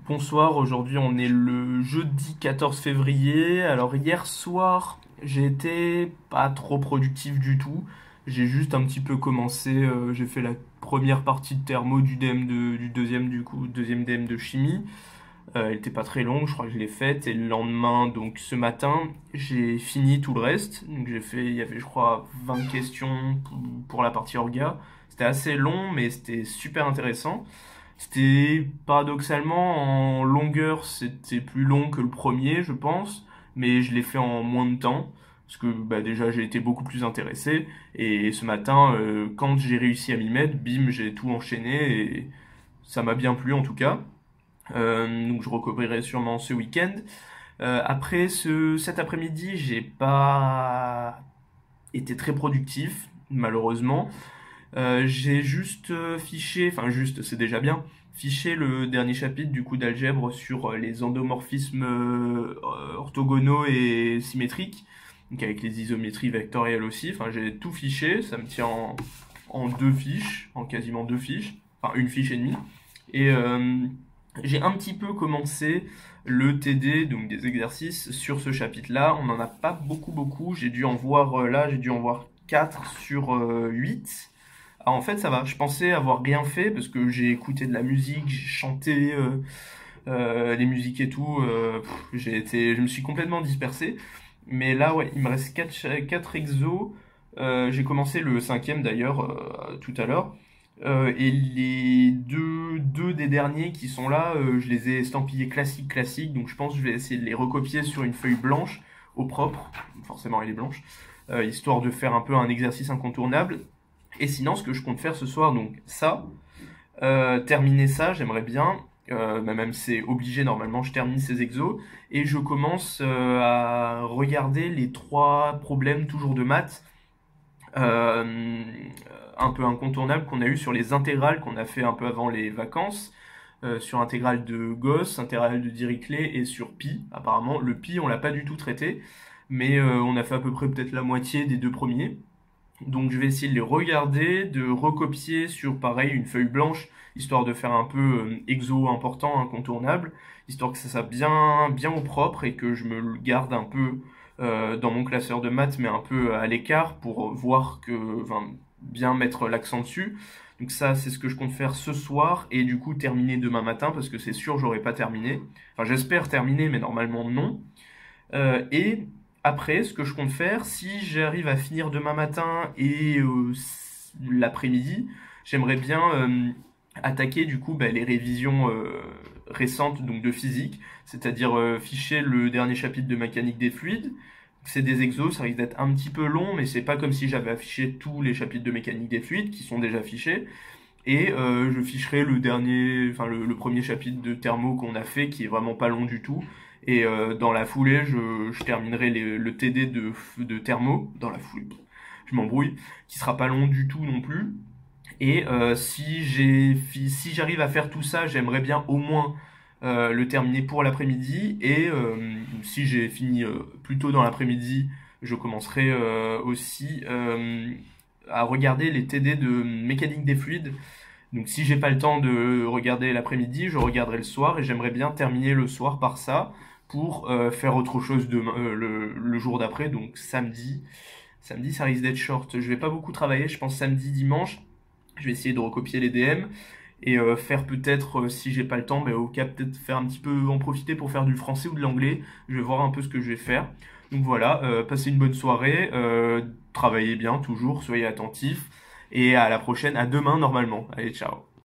Bonsoir, aujourd'hui on est le jeudi 14 février. Alors hier soir, j'ai été pas trop productif du tout. J'ai juste un petit peu commencé, j'ai fait la première partie de thermo du DM du deuxième deuxième DM de chimie. Elle était pas très longue, je crois que je l'ai faite. Et le lendemain, donc ce matin, j'ai fini tout le reste. Donc il y avait je crois 20 questions pour la partie orga. C'était assez long, mais c'était super intéressant. C'était paradoxalement en longueur, c'était plus long que le premier, je pense, mais je l'ai fait en moins de temps parce que déjà j'ai été beaucoup plus intéressé et ce matin, quand j'ai réussi à m'y mettre, bim, j'ai tout enchaîné et ça m'a bien plu en tout cas. Donc je recopilerai sûrement ce week-end. Après cet après-midi, j'ai pas été très productif, malheureusement. J'ai juste fiché, enfin juste, c'est déjà bien, fiché le dernier chapitre du coup d'algèbre sur les endomorphismes orthogonaux et symétriques, donc avec les isométries vectorielles aussi. Enfin, j'ai tout fiché, ça me tient en deux fiches, en quasiment deux fiches, enfin une fiche et demie. Et j'ai un petit peu commencé le TD, donc des exercices sur ce chapitre-là. On n'en a pas beaucoup. J'ai dû en voir là, j'ai dû en voir 4 sur 8. Ah, en fait, ça va. Je pensais avoir rien fait parce que j'ai écouté de la musique, j'ai chanté les musiques et tout. Je me suis complètement dispersé. Mais là, ouais, il me reste 4 exos. J'ai commencé le cinquième d'ailleurs tout à l'heure. Et les deux des derniers qui sont là, je les ai estampillés classique. Donc je pense que je vais essayer de les recopier sur une feuille blanche au propre. Forcément, elle est blanche. Histoire de faire un peu un exercice incontournable. Et sinon, ce que je compte faire ce soir, donc ça, terminer ça, j'aimerais bien, même c'est obligé normalement, je termine ces exos, et je commence à regarder les 3 problèmes toujours de maths, euh, un peu incontournables qu'on a eu sur les intégrales qu'on a fait un peu avant les vacances, sur intégrale de Gauss, intégrale de Dirichlet et sur pi. Apparemment, le pi, on l'a pas du tout traité, mais on a fait à peu près peut-être la moitié des 2 premiers. Donc je vais essayer de les regarder, de recopier sur pareil une feuille blanche, histoire de faire un peu exo important, incontournable, histoire que ça soit bien au propre et que je me le garde un peu dans mon classeur de maths, mais un peu à l'écart pour voir que, enfin, bien mettre l'accent dessus. Donc ça, c'est ce que je compte faire ce soir et du coup terminer demain matin parce que c'est sûr j'aurai pas terminé. Enfin j'espère terminer, mais normalement non. Et après, ce que je compte faire, si j'arrive à finir demain matin et l'après-midi, j'aimerais bien attaquer du coup les révisions récentes donc de physique, c'est-à-dire ficher le dernier chapitre de mécanique des fluides. C'est des exos, ça risque d'être un petit peu long, mais c'est pas comme si j'avais affiché tous les chapitres de mécanique des fluides qui sont déjà fichés. Et je ficherai le dernier, enfin le premier chapitre de thermo qu'on a fait, qui est vraiment pas long du tout. Et dans la foulée, je terminerai le TD de thermo, dans la foulée, je m'embrouille, qui sera pas long du tout non plus. Et si j'arrive à faire tout ça, j'aimerais bien au moins le terminer pour l'après-midi. Et si j'ai fini plus tôt dans l'après-midi, je commencerai aussi à regarder les TD de mécanique des fluides. Donc si j'ai pas le temps de regarder l'après-midi, je regarderai le soir et j'aimerais bien terminer le soir par ça pour faire autre chose demain, le jour d'après, donc samedi. Samedi, ça risque d'être short. Je vais pas beaucoup travailler, je pense samedi, dimanche. Je vais essayer de recopier les DM et faire peut-être, si j'ai pas le temps, mais au cas peut-être faire un petit peu en profiter pour faire du français ou de l'anglais. Je vais voir un peu ce que je vais faire. Donc voilà, passez une bonne soirée, travaillez bien toujours, soyez attentifs et à la prochaine, à demain normalement. Allez, ciao.